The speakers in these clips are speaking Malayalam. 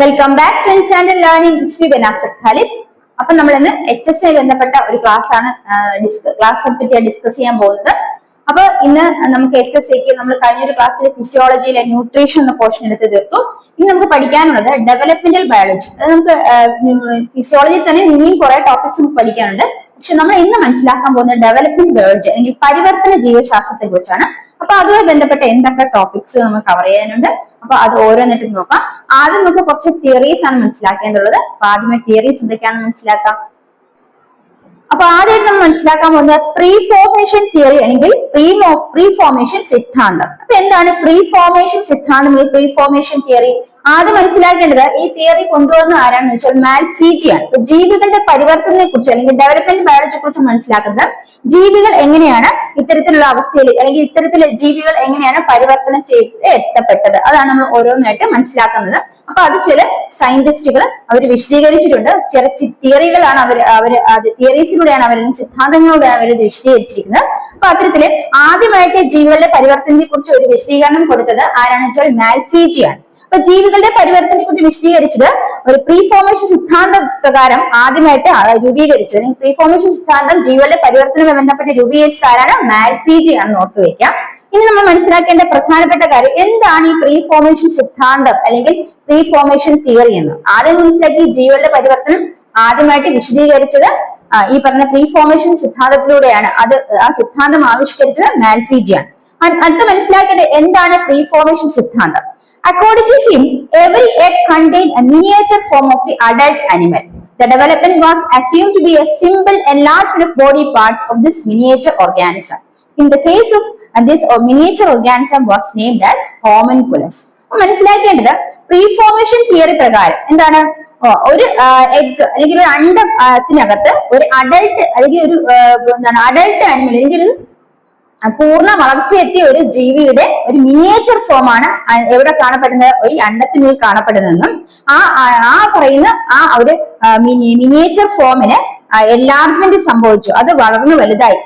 Welcome back to channel learning with me Banas Khalid. അപ്പൊ നമ്മൾ ഇന്ന് HSI ബന്ധപ്പെട്ട ഒരു ക്ലാസ് ആണ് പറ്റി ഡിസ്കസ് ചെയ്യാൻ പോകുന്നത്. അപ്പൊ ഇന്ന് നമുക്ക് HSIക്ക് നമ്മൾ കഴിഞ്ഞൊരു ക്ലാസ്സിൽ ഫിസിയോളജിയിലെ ന്യൂട്രീഷൻ എന്ന പോർഷൻ എടുത്ത് തീർത്തു. ഇനി നമുക്ക് പഠിക്കാനുള്ളത് ഡെവലപ്മെന്റൽ ബയോളജി. അത് നമുക്ക് ഫിസിയോളജിയിൽ തന്നെ ഇനിയും കുറെ ടോപ്പിക്സ് നമുക്ക് പഠിക്കാനുണ്ട്. പക്ഷെ നമ്മൾ ഇന്ന് മനസ്സിലാക്കാൻ പോകുന്ന ഡെവലപ്മെന്റ് ബയോളജി അല്ലെങ്കിൽ പരിവർത്തന ജീവശാസ്ത്രത്തെ കുറിച്ചാണ്. അപ്പൊ അതുമായി ബന്ധപ്പെട്ട എന്തൊക്കെ ടോപ്പിക്സ് നമ്മൾ കവർ ചെയ്യാനുണ്ട്, അപ്പൊ അത് ഓരോന്നിട്ട് നോക്കാം. ആദ്യം നമുക്ക് കുറച്ച് തിയറീസ് ആണ് മനസ്സിലാക്കേണ്ടത്. അപ്പൊ ആദ്യമേ തിയറീസ് എന്തൊക്കെയാണെന്ന് മനസ്സിലാക്കാം. അപ്പൊ ആദ്യമായിട്ട് നമ്മൾ മനസ്സിലാക്കാൻ പോകുന്നത് പ്രീ ഫോർമേഷൻ തിയറി അല്ലെങ്കിൽ പ്രീ ഫോർമേഷൻ സിദ്ധാന്തം. അപ്പൊ എന്താണ് പ്രീ ഫോർമേഷൻ സിദ്ധാന്തം, പ്രീ ഫോർമേഷൻ തിയറി? ആദ്യം മനസ്സിലാക്കേണ്ടത് ഈ തിയറി കൊണ്ടുവന്ന ആരാണെന്ന് വെച്ചാൽ മാൽഫീജി ആണ്. അപ്പൊ ജീവികളുടെ പരിവർത്തനത്തെ കുറിച്ച് അല്ലെങ്കിൽ ഡെവലപ്മെന്റ് ബയോളജിയെ കുറിച്ച് മനസ്സിലാക്കുന്നത് ജീവികൾ എങ്ങനെയാണ് ഇത്തരത്തിലുള്ള അവസ്ഥയിൽ അല്ലെങ്കിൽ ഇത്തരത്തിലുള്ള ജീവികൾ എങ്ങനെയാണ് പരിവർത്തനം ചെയ്ത് എത്തപ്പെട്ടത്, അതാണ് നമ്മൾ ഓരോന്നായിട്ട് മനസ്സിലാക്കുന്നത്. അപ്പൊ അത് ചില സയന്റിസ്റ്റുകൾ അവർ വിശദീകരിച്ചിട്ടുണ്ട്. ചില തിയറികളാണ് തിയറീസിലൂടെയാണ് അവർ സിദ്ധാന്തങ്ങളിലൂടെയാണ് അവർ ഇത് വിശദീകരിച്ചിരിക്കുന്നത്. അപ്പൊ അത്തരത്തില് ആദ്യമായിട്ട് ജീവികളുടെ പരിവർത്തനത്തെ കുറിച്ച് ഒരു വിശദീകരണം കൊടുത്തത് ആരാണെന്ന് വെച്ചാൽ മാൽഫീജി ആണ്. അപ്പൊ ജീവികളുടെ പരിവർത്തനത്തെ കുറിച്ച് വിശദീകരിച്ചത് ഒരു പ്രീ ഫോർമേഷൻ സിദ്ധാന്ത പ്രകാരം ആദ്യമായിട്ട് രൂപീകരിച്ചത്. അല്ലെങ്കിൽ പ്രീ ഫോർമേഷൻ സിദ്ധാന്തം ജീവികളുടെ പരിവർത്തനവുമായി ബന്ധപ്പെട്ട് രൂപീകരിച്ചത് ആരാണ്? മാൽഫീജി ആണെന്ന് ഓർത്തു വെക്കാം. ഇനി നമ്മൾ മനസ്സിലാക്കേണ്ട പ്രധാനപ്പെട്ട കാര്യം എന്താണ് ഈ പ്രീ ഫോർമേഷൻ സിദ്ധാന്തം അല്ലെങ്കിൽ പ്രീ ഫോർമേഷൻ തിയറി എന്ന്. ആദ്യം മനസ്സിലാക്കി ജീവികളുടെ പരിവർത്തനം ആദ്യമായിട്ട് വിശദീകരിച്ചത് ഈ പറഞ്ഞ പ്രീ ഫോർമേഷൻ സിദ്ധാന്തത്തിലൂടെയാണ്. ആ സിദ്ധാന്തം ആവിഷ്കരിച്ചത് മാൽഫീജി ആണ്. അടുത്ത് മനസ്സിലാക്കേണ്ടത് എന്താണ് പ്രീ ഫോർമേഷൻ സിദ്ധാന്തം. According to him, every egg contained a miniature form of the adult animal. The development was assumed to be a simple enlargement of body parts of this miniature organism. In the case of this miniature organism was named as homunculus. മനസ്സിലാക്കേണ്ടത് പ്രീ ഫോർമേഷൻ തിയറി പ്രകാരം എന്താണ്, ഒരു എഗ് അല്ലെങ്കിൽ ഒരു അണ്ടത്തിനകത്ത് ഒരു അഡൽട്ട് അല്ലെങ്കിൽ ഒരു അഡൽട്ട് ആനിമൽ അല്ലെങ്കിൽ ഒരു പൂർണ്ണ വളർച്ചയെത്തിയ ഒരു ജീവിയുടെ ഒരു മിനിയേച്ചർ ഫോം ആണ് എവിടെ കാണപ്പെടുന്നത്, ഈ അണ്ടത്തിനുള്ളിൽ കാണപ്പെടുന്നതെന്നും ആ പറയുന്ന ആ ഒരു മിനിയേച്ചർ ഫോമിന് എൻലാർജ്മെന്റ് സംഭവിച്ചു, അത് വളർന്നു വലുതായി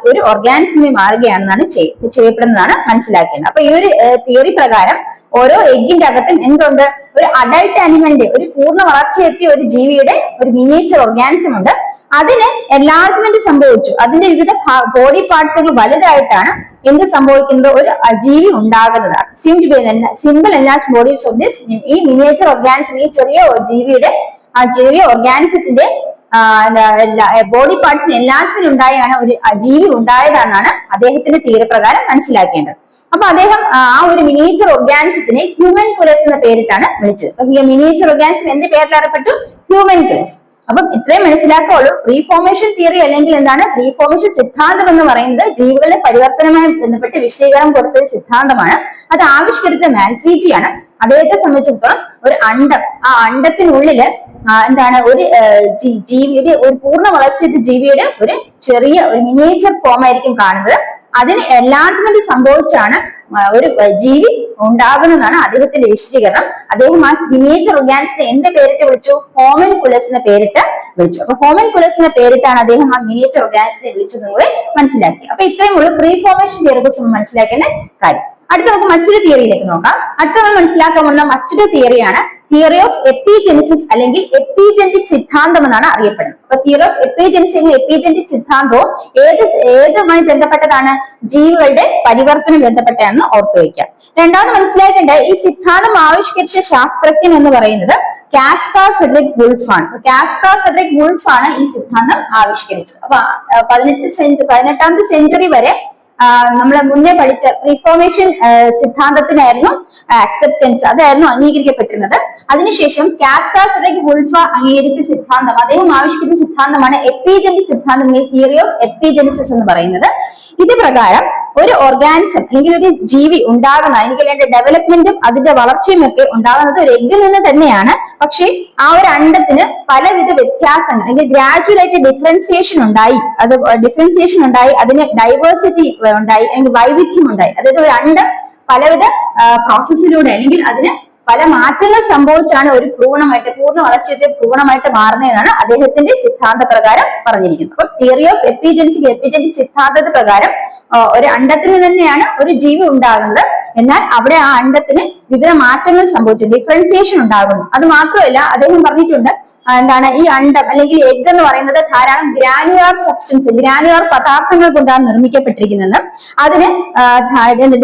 ഒരു ഓർഗാനിസമായി മാറുകയാണെന്നാണ് ചെയ്യപ്പെടുന്നതാണ് മനസ്സിലാക്കേണ്ടത്. അപ്പൊ ഈ ഒരു തിയറി പ്രകാരം ഓരോ എഗ്ഗിന്റെ അകത്തും എന്തുണ്ട്, ഒരു അഡൽട്ട് ആനിമലിന്റെ ഒരു പൂർണ്ണ വളർച്ചയെത്തിയ ഒരു ജീവിയുടെ ഒരു മിനിയേച്ചർ ഓർഗാനിസം ഉണ്ട്. അതിന് എൻലാർജ്മെന്റ് സംഭവിച്ചു, അതിന്റെ വിവിധ ബോഡി പാർട്സുകൾ വലുതായിട്ടാണ് എന്ത് സംഭവിക്കുന്നത്, ഒരു ജീവി ഉണ്ടാകുന്നതാണ്. Simple enlarge bodies of this ഈ മിനിയേച്ചർ ഓർഗാനിസം, ഈ ചെറിയ ജീവിയുടെ ആ ചെറിയ ഓർഗാനിസത്തിന്റെ ബോഡി പാർട്സിന് എൻലാർജ്മെന്റ് ഉണ്ടായാണ് ഒരു ജീവി ഉണ്ടായതാണെന്നാണ് അദ്ദേഹത്തിന്റെ തിയറി പ്രകാരം മനസ്സിലാക്കേണ്ടത്. അപ്പൊ അദ്ദേഹം ആ ഒരു മിനിയേച്ചർ ഓർഗാനിസത്തിനെ ഹ്യൂമൻകുലസ് എന്ന പേരിട്ടാണ് വിളിച്ചത്. അപ്പൊ ഈ മിനിയേച്ചർ ഓർഗാനിസം എന്ത് പേരിൽ അറിയപ്പെട്ടു? ഹ്യൂമൻകുലസ്. അപ്പം ഇത്രയും മനസ്സിലാക്കുള്ളൂ. പ്രീ ഫോർമേഷൻ തിയറി അല്ലെങ്കിൽ എന്താണ് പ്രീ ഫോർമേഷൻ സിദ്ധാന്തം എന്ന് പറയുന്നത് ജീവികളുടെ പരിവർത്തനവുമായി ബന്ധപ്പെട്ട് വിശദീകരണം കൊടുത്ത ഒരു സിദ്ധാന്തമാണ്. അത് ആവിഷ്കരിച്ച മാൽഫീജി ആണ്. അദ്ദേഹത്തെ സംബന്ധിച്ചിടത്തോളം ഒരു അണ്ടം, ആ അണ്ടത്തിനുള്ളില് എന്താണ് ഒരു ജീവിയുടെ ഒരു പൂർണ്ണ വളർച്ചയെത്തിയ ജീവിയുടെ ഒരു ചെറിയ ഒരു മിനിയേച്ചർ ഫോം ആയിരിക്കും കാണുന്നത്. അതിന് എൻലാർജ്മെന്റ് സംഭവിച്ചാണ് ഒരു ജീവി ഉണ്ടാകുന്നതാണ് അദ്ദേഹത്തിന്റെ വിശദീകരണം. അദ്ദേഹം ആ മിനിയേച്ചർ ഓർഗാനിസത്തെ എന്ത് പേരിട്ട് വിളിച്ചു? ഹോമുൻകുലസ് എന്ന പേരിട്ട് വിളിച്ചു. അപ്പൊ ഹോമുൻകുലസ് എന്ന പേരിട്ടാണ് അദ്ദേഹം ആ മിനിയേച്ചർ ഓർഗാനിസത്തെ വിളിച്ചതും കൂടെ മനസ്സിലാക്കി. അപ്പൊ ഇത്രയും ഉള്ളൂ പ്രീ ഫോർമേഷൻ തിയറിയെ കുറിച്ച് മനസ്സിലാക്കേണ്ട കാര്യം. അടുത്ത നമുക്ക് മറ്റൊരു തിയറിയിലേക്ക് നോക്കാം. അടുത്ത നമ്മൾ മനസ്സിലാക്കാനുള്ള മറ്റൊരു തിയറിയാണ് തിയറി ഓഫ് എപ്പിജെനിസിസ് അല്ലെങ്കിൽ എപ്പിജെനറ്റിക് സിദ്ധാന്തം എന്നാണ് അറിയപ്പെടുന്നത്. അപ്പൊ തിയറി ഓഫ് എപ്പിജെനിസിസ് അല്ലെങ്കിൽ എപ്പിജെനറ്റിക് സിദ്ധാന്തവും ഏതുമായി ബന്ധപ്പെട്ടതാണ്? ജീവികളുടെ പരിവർത്തനം ബന്ധപ്പെട്ടാണെന്ന് ഓർത്തു വയ്ക്കാം. രണ്ടാമത് മനസ്സിലാക്കേണ്ട ഈ സിദ്ധാന്തം ആവിഷ്കരിച്ച ശാസ്ത്രജ്ഞൻ എന്ന് പറയുന്നത് കാസ്പർ ഫ്രെഡറിക് വുൾഫ് ആണ്. കാസ്പർ ഫ്രെഡറിക് വുൾഫ് ആണ് ഈ സിദ്ധാന്തം ആവിഷ്കരിച്ചത്. അപ്പൊ 18ാമത്തെ സെഞ്ചുറി വരെ നമ്മൾ മുന്നേ പഠിച്ച പ്രീഫോർമേഷൻ സിദ്ധാന്തത്തിനായിരുന്നു അക്സെപ്റ്റൻസ്, അതായിരുന്നു അംഗീകരിക്കപ്പെട്ടിരുന്നത്. അതിനുശേഷം കാസ്പർ ഫ്രെഡറിക് വുൾഫ് അംഗീകരിച്ച സിദ്ധാന്തം, അദ്ദേഹം ആവിഷ്കരിച്ച സിദ്ധാന്തമാണ് എപ്പിജെനറ്റിക് സിദ്ധാന്തം, തിയറി ഓഫ് എപ്പിജെനിസിസ് എന്ന് പറയുന്നത്. ഇത് പ്രകാരം ഒരു ഓർഗാനിസം അല്ലെങ്കിൽ ഒരു ജീവി ഉണ്ടാകുന്ന അതിന്റെ ഡെവലപ്മെന്റും അതിന്റെ വളർച്ചയും ഒക്കെ ഉണ്ടാകുന്നത് ഒരു എഗ്ഗിൽ നിന്ന് തന്നെയാണ്. പക്ഷേ ആ ഒരു അണ്ടത്തിന് പലവിധ വ്യത്യാസങ്ങൾ അല്ലെങ്കിൽ ഗ്രാജുവൽ ആയിട്ട് ഡിഫറൻസിയേഷൻ ഉണ്ടായി, അതിന് ഡൈവേഴ്സിറ്റി ഉണ്ടായി അല്ലെങ്കിൽ വൈവിധ്യം ഉണ്ടായി. അതായത് ഒരു അണ്ടം പലവിധ പ്രോസസ്സിലൂടെ അല്ലെങ്കിൽ അതിന് പല മാറ്റങ്ങൾ സംഭവിച്ചാണ് ഒരു പൂർണ്ണ വളർച്ചയെത്തിയ ഭ്രൂണമായിട്ട് മാറുന്നതെന്നാണ് അദ്ദേഹത്തിന്റെ സിദ്ധാന്ത പ്രകാരം പറഞ്ഞിരിക്കുന്നത്. അപ്പൊ തിയറി ഓഫ് എപ്പിജെനറ്റിക് സിദ്ധാന്തത്തെ പ്രകാരം ഒരു അണ്ടത്തിൽ നിന്ന് തന്നെയാണ് ഒരു ജീവി ഉണ്ടാകുന്നത്. എന്നാൽ അവിടെ ആ അണ്ടത്തിന് വിവിധ മാറ്റങ്ങൾ സംഭവിച്ചു, ഡിഫറൻസിയേഷൻ ഉണ്ടാകുന്നു. അത് മാത്രമല്ല അദ്ദേഹം പറഞ്ഞിട്ടുണ്ട് എന്താണ് ഈ അണ്ടം അല്ലെങ്കിൽ എഗ് എന്ന് പറയുന്നത് ധാരാളം ഗ്രാനുലാർ സബ്സ്റ്റൻസ്, ഗ്രാനുലാർ പദാർത്ഥങ്ങൾ കൊണ്ടാണ് നിർമ്മിക്കപ്പെട്ടിരിക്കുന്നത്. അതിന്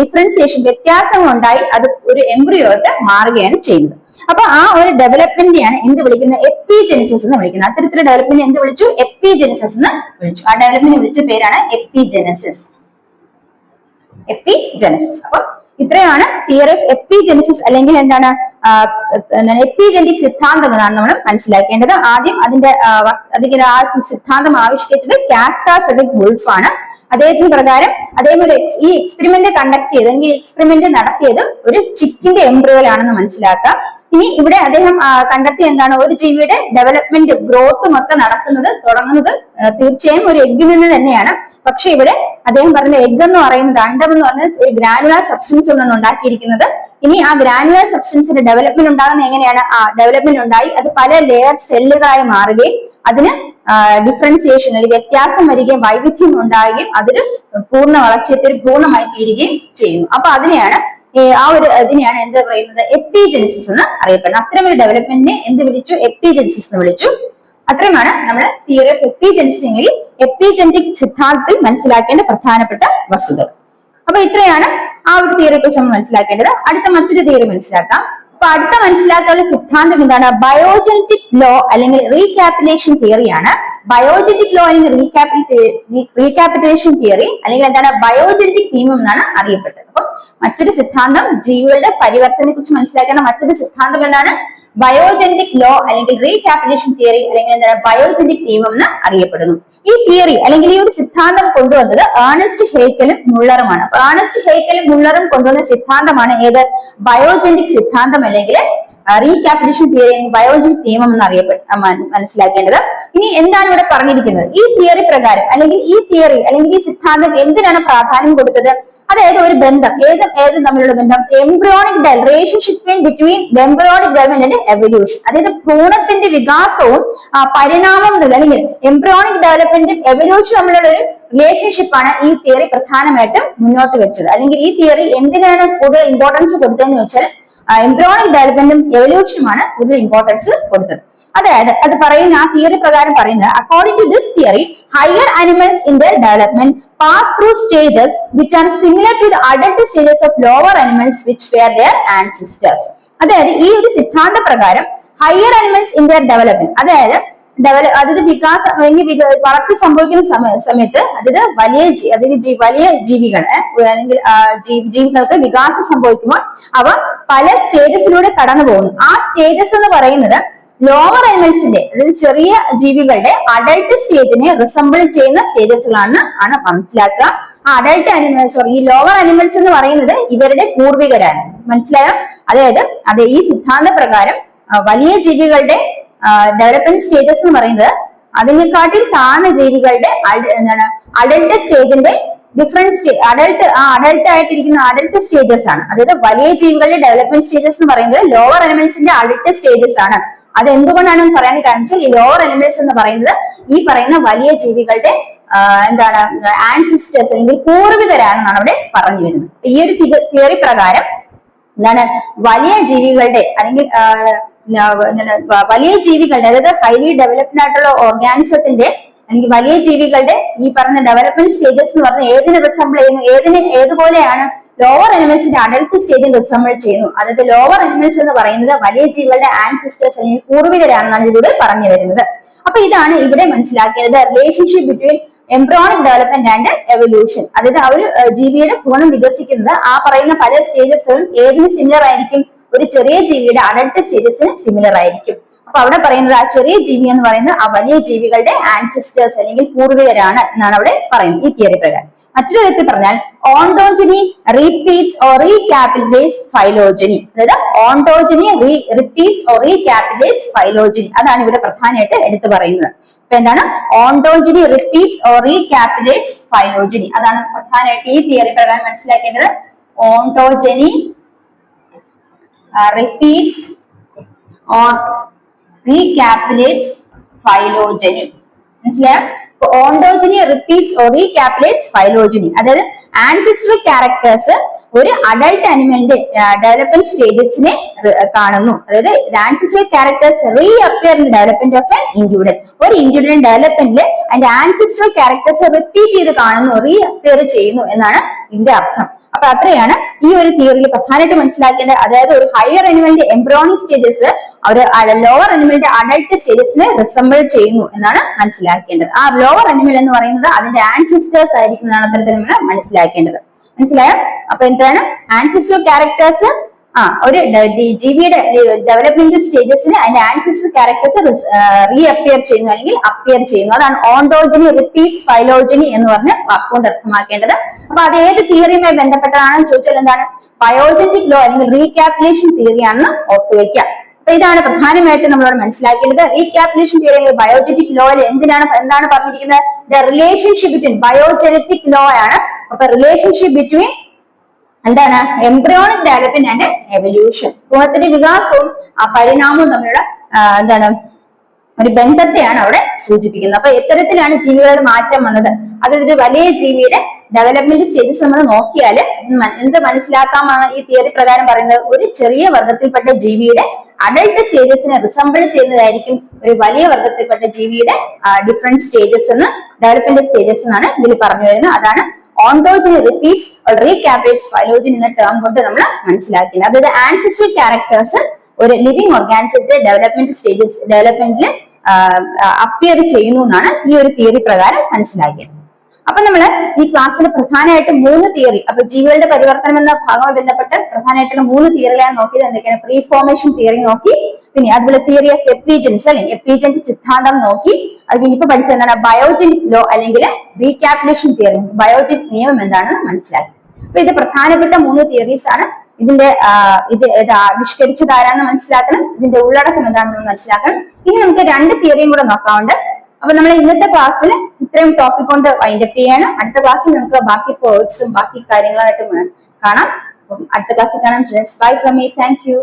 ഡിഫറൻസിയേഷൻ വ്യത്യാസങ്ങൾ ഉണ്ടായി അത് ഒരു എംബ്രിയോട്ട് മാറുകയാണ് ചെയ്യുന്നത്. അപ്പൊ ആ ഒരു ഡെവലപ്മെന്റിനെയാണ് എന്ത് വിളിക്കുന്നത്? എപ്പിജെനിസിസ് എന്ന് വിളിക്കുന്നത്. അത്തരത്തിലുള്ള ഡെവലപ്മെന്റ് എന്ത് വിളിച്ചു? എപ്പിജെനിസിസ് എന്ന് വിളിച്ചു. ആ ഡെവലപ്മെന്റ് വിളിച്ച പേരാണ് എപ്പിജെനസിസ്. എപ്പിജെനസിസ്. അപ്പൊ ഇത്രയാണ് തിയറി ഓഫ് എപ്പിജെനസിസ് അല്ലെങ്കിൽ എന്താണ് എപ്പിജെനറ്റിക് സിദ്ധാന്തം എന്നാണ് നമ്മൾ മനസ്സിലാക്കേണ്ടത്. ആദ്യം അതിന്റെ ആ സിദ്ധാന്തം ആവിഷ്കരിച്ചത് കാസ്പർ ഫ്രെഡറിക് വുൾഫ് ആണ്. അദ്ദേഹത്തിന് പ്രകാരം അദ്ദേഹം ഈ എക്സ്പെരിമെന്റ് കണ്ടക്ട് ചെയ്ത് അല്ലെങ്കിൽ എക്സ്പെരിമെന്റ് നടത്തിയത് ഒരു ചിക്കിന്റെ എംബ്രിയോയിലാണെന്ന് മനസ്സിലാക്കാം. ഇനി ഇവിടെ അദ്ദേഹം കണ്ടെത്തിയ എന്താണ്? ഒരു ജീവിയുടെ ഡെവലപ്മെന്റ് ഗ്രോത്തും ഒക്കെ തുടങ്ങുന്നത് തീർച്ചയായും ഒരു എഗ്ഗിൽ നിന്ന് തന്നെയാണ്. പക്ഷെ ഇവിടെ അദ്ദേഹം പറഞ്ഞ എഗ് എന്ന് പറയുന്നത്, അണ്ടം എന്ന് പറഞ്ഞത് ഒരു ഗ്രാനുലാർ സബ്സ്റ്റൻസ് കൊണ്ടാണ് ഉണ്ടാക്കിയിരിക്കുന്നത്. ഇനി ആ ഗ്രാനുലാർ സബ്സ്റ്റൻസിന്റെ ഡെവലപ്മെന്റ് ഉണ്ടാകുന്നത് എങ്ങനെയാണ്? ഡെവലപ്മെന്റ് ഉണ്ടായി അത് പല ലെയർ സെല്ലുകളായി മാറുകയും അതിന് ഡിഫറൻസിയേഷൻ അല്ലെങ്കിൽ വ്യത്യാസം വരികയും വൈവിധ്യം ഉണ്ടാകുകയും അതൊരു പൂർണ്ണ വളർച്ചയെത്തി പൂർണ്ണമായി തീരുകയും ചെയ്യുന്നു. അപ്പൊ അതിനെയാണ് എന്ത് പറയുന്നത്? എപ്പിജെനസിസ് എന്ന് അറിയപ്പെടുന്നത്. അത്തരം ഒരു ഡെവലപ്മെന്റിനെ എന്ത് വിളിച്ചു? എപ്പിജെനസിസ് എന്ന് വിളിച്ചു. അത്രയുമാണ് നമ്മൾ തിയറി ഓഫ് എപ്പിജെനസിസ് അല്ലെങ്കിൽ എപ്പിജെനറ്റിക് സിദ്ധാന്തത്തിൽ മനസ്സിലാക്കേണ്ട പ്രധാനപ്പെട്ട വസ്തുതകൾ. അപ്പൊ ഇത്രയാണ് ആ ഒരു തിയറിയെ കുറിച്ച് നമ്മൾ മനസ്സിലാക്കേണ്ടത്. അടുത്ത മറ്റൊരു തിയറി മനസ്സിലാക്കാം. അപ്പൊ അടുത്ത മനസ്സിലാക്കാനുള്ള സിദ്ധാന്തം എന്താണ്? ബയോജനറ്റിക് ലോ അല്ലെങ്കിൽ റീക്യാപിറ്റേഷൻ തിയറിയാണ്. ബയോജനറ്റിക് ലോ അല്ലെങ്കിൽ റീക്യാപിറ്റേഷൻ തിയറി അല്ലെങ്കിൽ എന്താണ്? ബയോജനറ്റിക് നിയമം എന്നാണ് അറിയപ്പെട്ടത്. അപ്പൊ മറ്റൊരു സിദ്ധാന്തം ജീവികളുടെ പരിവർത്തനത്തെ കുറിച്ച് മനസ്സിലാക്കേണ്ട മറ്റൊരു സിദ്ധാന്തം എന്താണ്? ബയോജനറ്റിക് ലോ അല്ലെങ്കിൽ റീക്യാപിറ്റേഷൻ തിയറി അല്ലെങ്കിൽ എന്താണ്? ബയോജനറ്റിക് നിയമം എന്ന് അറിയപ്പെടുന്നു. ഈ തിയറി അല്ലെങ്കിൽ ഈ ഒരു സിദ്ധാന്തം കൊണ്ടുവന്നത് ഏണസ്റ്റ് ഹേക്കലും മുള്ളറുമാണ്. അപ്പൊ ഏണസ്റ്റ് ഹേക്കലും മുള്ളറും കൊണ്ടുവന്ന സിദ്ധാന്തമാണ് ഏത്? ബയോജനറ്റിക് സിദ്ധാന്തം അല്ലെങ്കിൽ റീക്യാപിറ്റേഷൻ തിയറി, ബയോജനറ്റിക് നിയമം എന്ന് മനസ്സിലാക്കേണ്ടത്. ഇനി എന്താണ് ഇവിടെ പറഞ്ഞിരിക്കുന്നത്? ഈ തിയറി പ്രകാരം അല്ലെങ്കിൽ ഈ തിയറി അല്ലെങ്കിൽ ഈ സിദ്ധാന്തം എന്തിനാണ് പ്രാധാന്യം കൊടുത്തത്? അതായത് ഒരു ബന്ധം ഏത് തമ്മിലുള്ള ബന്ധം? Embryonic relationship between embryonic development and evolution. അതായത് ഭ്രൂണത്തിന്റെ വികാസവും പരിണാമം അല്ലെങ്കിൽ എംബ്രിയോണിക് ഡെവലപ്മെന്റും എവല്യൂഷൻ തമ്മിലുള്ള ഒരു റിലേഷൻഷിപ്പ് ആണ് ഈ തിയറി പ്രധാനമായിട്ടും മുന്നോട്ട് വെച്ചത്. അല്ലെങ്കിൽ ഈ തിയറി എന്തിനാണ് കൂടുതൽ ഇമ്പോർട്ടൻസ് കൊടുത്തതെന്ന് വെച്ചാൽ എംബ്രിയോണിക് ഡെവലപ്മെന്റും എവല്യൂഷനുമാണ് കൂടുതൽ ഇമ്പോർട്ടൻസ് കൊടുത്തത്. അതായത് അത് പറയുന്ന ആ തിയറി പ്രകാരം പറയുന്നത്, according to this theory higher animals in their development pass through stages which are similar to the adult stages of lower animals which were their ancestors. അതായത് ഈ ഒരു സിദ്ധാന്ത പ്രകാരം higher animals in their development അതായത് വികാസം വളർച്ച സംഭവിക്കുന്ന സമയത്ത് വലിയ ജീവികൾ അല്ലെങ്കിൽ ജീവികൾക്ക് വികാസം സംഭവിക്കുമ്പോൾ അവ പല സ്റ്റേജസിലൂടെ കടന്നു പോകുന്നു. ആ സ്റ്റേജസ് എന്ന് പറയുന്നത് ലോവർ അനിമൽസിന്റെ അതായത് ചെറിയ ജീവികളുടെ അഡൽട്ട് സ്റ്റേജിനെ റിസംബിൾ ചെയ്യുന്ന സ്റ്റേജസുകളാണ് മനസ്സിലാക്കുക. ആ അഡൽട്ട് അനിമൽസ് ഈ ലോവർ അനിമൽസ് എന്ന് പറയുന്നത് ഇവരുടെ പൂർവികരാണ്. മനസ്സിലായോ? അതായത് ഈ സിദ്ധാന്ത പ്രകാരം വലിയ ജീവികളുടെ ഡെവലപ്മെന്റ് സ്റ്റേജസ് എന്ന് പറയുന്നത് അതിനെക്കാട്ടിൽ താഴ്ന്ന ജീവികളുടെ അഡൽട്ട് സ്റ്റേജിന്റെ ഡിഫറൻറ്റ് അഡൽട്ട് ആയിട്ടിരിക്കുന്ന അഡൽട്ട് സ്റ്റേജസ് ആണ്. അതായത് വലിയ ജീവികളുടെ ഡെവലപ്മെന്റ് സ്റ്റേജസ് എന്ന് പറയുന്നത് ലോവർ അനിമൽസിന്റെ അഡൽട്ട് സ്റ്റേജസ് ആണ്. അത് എന്തുകൊണ്ടാണെന്ന് പറയാൻ കാരണം വെച്ചാൽ ഈ ലോവർ അനിമൽസ് എന്ന് പറയുന്നത് ഈ പറയുന്ന വലിയ ജീവികളുടെ ആൻസിസ്റ്റേഴ്സ് അല്ലെങ്കിൽ പൂർവികരാണെന്നാണ് അവിടെ പറഞ്ഞു വരുന്നത്. ഈ ഒരു തിയറി പ്രകാരം വലിയ ജീവികളുടെ അല്ലെങ്കിൽ അതായത് ഹൈലി ഡെവലപ്ഡ് ആയിട്ടുള്ള ഓർഗാനിസത്തിന്റെ അല്ലെങ്കിൽ വലിയ ജീവികളുടെ ഈ പറഞ്ഞ ഡെവലപ്മെന്റ് സ്റ്റേജസ് എന്ന് പറഞ്ഞാൽ ഏതിനെ റിസംബിൾ ചെയ്യുന്നു? ഏതുപോലെയാണ്? ലോവർ അനിമൽസിന്റെ അഡൽട്ട് സ്റ്റേജിൽ റിസംബിൾ ചെയ്യുന്നു. അതായത് ലോവർ അനിമൽസ് എന്ന് പറയുന്നത് വലിയ ജീവികളുടെ ആൻസിസ്റ്റേഴ്സ് അല്ലെങ്കിൽ പൂർവികരാണെന്നാണ് ഇതിലൂടെ പറഞ്ഞു വരുന്നത്. അപ്പൊ ഇതാണ് ഇവിടെ മനസ്സിലാക്കേണ്ടത് relationship between embryonic development and evolution. അതായത് ആ ഒരു ജീവിയുടെ ഭ്രൂണം വികസിക്കുന്നത് ആ പറയുന്ന പല സ്റ്റേജസുകളും ഏതിന് സിമിലർ ആയിരിക്കും? ഒരു ചെറിയ ജീവിയുടെ അഡൽട്ട് സ്റ്റേജസിന് സിമിലർ ആയിരിക്കും. അപ്പൊ അവിടെ പറയുന്നത് ആ ചെറിയ ജീവി എന്ന് പറയുന്നത് ആ വലിയ ജീവികളുടെ ആൻസിസ്റ്റേഴ്സ് അല്ലെങ്കിൽ പൂർവികരാണ് എന്നാണ് അവിടെ പറയുന്നത് ഈ തിയറി പ്രകാരം. മറ്റൊരു വിധത്തിൽ പറഞ്ഞാൽ ഓണ്ടോജനി റിപ്പീറ്റ്സ് ഓർ റീക്യാപിറ്റലൈസ് ഫൈലോജനി. അതായത് ഓണ്ടോജനി റിപ്പീറ്റ്സ് ഓർ റീക്യാപിറ്റലൈസ് ഫൈലോജനി അതാണ് ഇവിടെ പ്രധാനമായിട്ട് എടുത്തു പറയുന്നത്. അപ്പൊ എന്താണ്? ഓണ്ടോജനി റിപ്പീറ്റ്സ് ഓർ റീക്യാപിറ്റലൈസ് ഫൈലോജനി അതാണ് പ്രധാനമായിട്ട് ഈ തിയറി പ്രകാരം മനസ്സിലാക്കേണ്ടത്. ഓണ്ടോജനി repeats or recapitulates phylogeny. മനസ്സിലായോ? ഓണ്ടോജനി റിപ്പീറ്റ്സ് ഓർ റീക്യാപിറ്റലൈറ്റ്സ് ഫൈലോജനി അതായത് ആൻസിസ്ട്രൽ ക്യാരക്ടേഴ്സ് ഒരു അഡൾട്ട് അനിമലിന്റെ ഡെവലപ്മെന്റ് സ്റ്റേജസിനെ കാണുന്നു. അതായത് ancestral characters reappear in development of an individual. ഒരു ഇൻഡിവിജ്വൽ ഡെവലപ്മെന്റിൽ അതിന്റെ ആൻസിസ്ട്രൽ ക്യാരക്ടേഴ്സ് റിപ്പീറ്റ് ചെയ്ത് കാണുന്നു, റീഅപ്പിയർ ചെയ്യുന്നു എന്നാണ് ഇതിന്റെ അർത്ഥം. അപ്പൊ അത്രയാണ് ഈ ഒരു തിയറിയിൽ പ്രധാനമായിട്ട് മനസ്സിലാക്കേണ്ടത്. അതായത് ഒരു ഹയർ അനിമലിന്റെ എംബ്രിയോണിക് സ്റ്റേജസ് ഒരു ലോവർ അനിമലിന്റെ അഡൾട്ട് സ്റ്റേജസിനെ റിസംബിൾ ചെയ്യുന്നു എന്നാണ് മനസ്സിലാക്കേണ്ടത്. ആ ലോവർ അനിമൽ എന്ന് പറയുന്നത് അതിന്റെ ആൻസിസ്റ്റേഴ്സ് ആയിരിക്കും എന്നാണ് അത്തരത്തിൽ നമ്മൾ മനസ്സിലാക്കേണ്ടത്. മനസ്സിലായോ? അപ്പൊ എന്താണ് ആൻസിസ്റ്റർ ക്യാരക്ടേഴ്സ്? ഒരു ജീവിയുടെ ഡെവലപ്മെന്റ് സ്റ്റേജസിന് അതിന്റെ ആൻസിസ്റ്റർ ക്യാരക്ടേഴ്സ് റീഅപ്പിയർ ചെയ്യുന്നു അല്ലെങ്കിൽ അപ്പിയർ ചെയ്യുന്നു. അതാണ് ഓണ്ടോജനി റിപ്പീറ്റ്സ് ഫൈലോജനി എന്ന് പറഞ്ഞ് വാക്കുകൊണ്ട് അർത്ഥമാക്കേണ്ടത്. അപ്പൊ അത് ഏത് തിയറിയുമായി ബന്ധപ്പെട്ടതാണെന്ന് ചോദിച്ചാൽ എന്താണ്? ബയോജനറ്റിക് ലോ അല്ലെങ്കിൽ റീകാപ്പിലേഷൻ തിയറി ആണെന്ന് ഓർത്തുവെക്കുക. അപ്പൊ ഇതാണ് പ്രധാനമായിട്ടും നമ്മളോട് മനസ്സിലാക്കേണ്ടത്. റീകാപ്പിലേഷൻ തിയറി അല്ലെങ്കിൽ ബയോജനറ്റിക് ലോയിൽ എന്താണ് പറഞ്ഞിരിക്കുന്നത്? The relationship between biogenetic law ആണ്. അപ്പൊ റിലേഷൻഷിപ്പ് ബിറ്റ്വീൻ എന്താണ്? Embryonic development and evolution. ഭ്രൂണത്തിന്റെ വികാസവും പരിണാമവും തമ്മിലുള്ള എന്താണ് ഒരു ബന്ധത്തെയാണ് അവിടെ സൂചിപ്പിക്കുന്നത്. അപ്പൊ എത്തരത്തിലാണ് ജീവികളുടെ മാറ്റം വന്നത്? അതായത് ഒരു വലിയ ജീവിയുടെ ഡെവലപ്മെന്റ് സ്റ്റേജസ് നമ്മൾ നോക്കിയാൽ എന്ത് മനസ്സിലാക്കാമാണ് ഈ തിയറി പ്രകാരം പറയുന്നത്? ഒരു ചെറിയ വർഗത്തിൽപ്പെട്ട ജീവിയുടെ അഡൾട്ട് സ്റ്റേജസിനെ റിസംബിൾ ചെയ്യുന്നതായിരിക്കും ഒരു വലിയ വർഗത്തിൽപ്പെട്ട ജീവിയുടെ ഡിഫറെന്റ് സ്റ്റേജസ് എന്ന്, ഡെവലപ്മെന്റ് സ്റ്റേജസ് എന്നാണ് ഇതിൽ പറഞ്ഞു വരുന്നത്. അതാണ് ഓണ്ടോജനി റിപ്പീറ്റ്സ് റീകാപ്പിലേറ്റ്സ് ഫൈലോജനി എന്ന ടേം കൊണ്ട് നമ്മൾ മനസ്സിലാക്കുന്നത്. അതായത് ആൻസിസ്ട്രൽ ക്യാരക്ടേഴ്സ് ഒരു ലിവിംഗ് ഓർഗാനിസത്തിന്റെ ഡെവലപ്മെന്റിൽ അപ്പിയർ ചെയ്യുന്നു എന്നാണ് ഈ ഒരു തിയറി പ്രകാരം മനസ്സിലാക്കിയത്. അപ്പൊ നമ്മള് ഈ ക്ലാസ്സിൽ പ്രധാനമായിട്ടും 3 തിയറി, അപ്പൊ ജീവികളുടെ പരിവർത്തനം എന്ന ഭാഗവുമായി ബന്ധപ്പെട്ട് പ്രധാനമായിട്ടുള്ള 3 തിയറികളാണ് നോക്കിയത്. എന്തൊക്കെയാണ്? പ്രീ ഫോർമേഷൻ തിയറി നോക്കി, പിന്നെ അതുപോലെ തിയറി ഓഫ് എപ്പിജൻസ് അല്ലെങ്കിൽ എപ്പിജന്റ് സിദ്ധാന്തം നോക്കി, അത് ഇനിയിപ്പോ പഠിച്ചത് എന്താണ്? ബയോജനിക് ലോ അല്ലെങ്കിൽ റീകാപ്പിലേഷൻ തിയറി, ബയോജനിക് നിയമം എന്താണെന്ന് മനസ്സിലാക്കി. അപ്പൊ ഇത് പ്രധാനപ്പെട്ട 3 തിയറീസ് ആണ്. ഇത് ആവിഷ്കരിച്ചത് ആരാണെന്ന് മനസ്സിലാക്കണം, ഇതിന്റെ ഉള്ളടക്കം എന്താണെന്ന് മനസ്സിലാക്കണം. ഇനി നമുക്ക് 2 തിയറിയും കൂടെ നോക്കാറുണ്ട്. അപ്പൊ നമ്മൾ ഇന്നത്തെ ക്ലാസ്സിൽ ഇത്രയും ടോപ്പിക് കൊണ്ട് വൈൻഡപ്പ് ചെയ്യാണ്. അടുത്ത ക്ലാസ്സിൽ നമുക്ക് ബാക്കി പോയിന്റ്സും ബാക്കി കാര്യങ്ങളായിട്ട് കാണാം. അടുത്ത ക്ലാസ്സിൽ കാണാം. Bye from me. Thank you.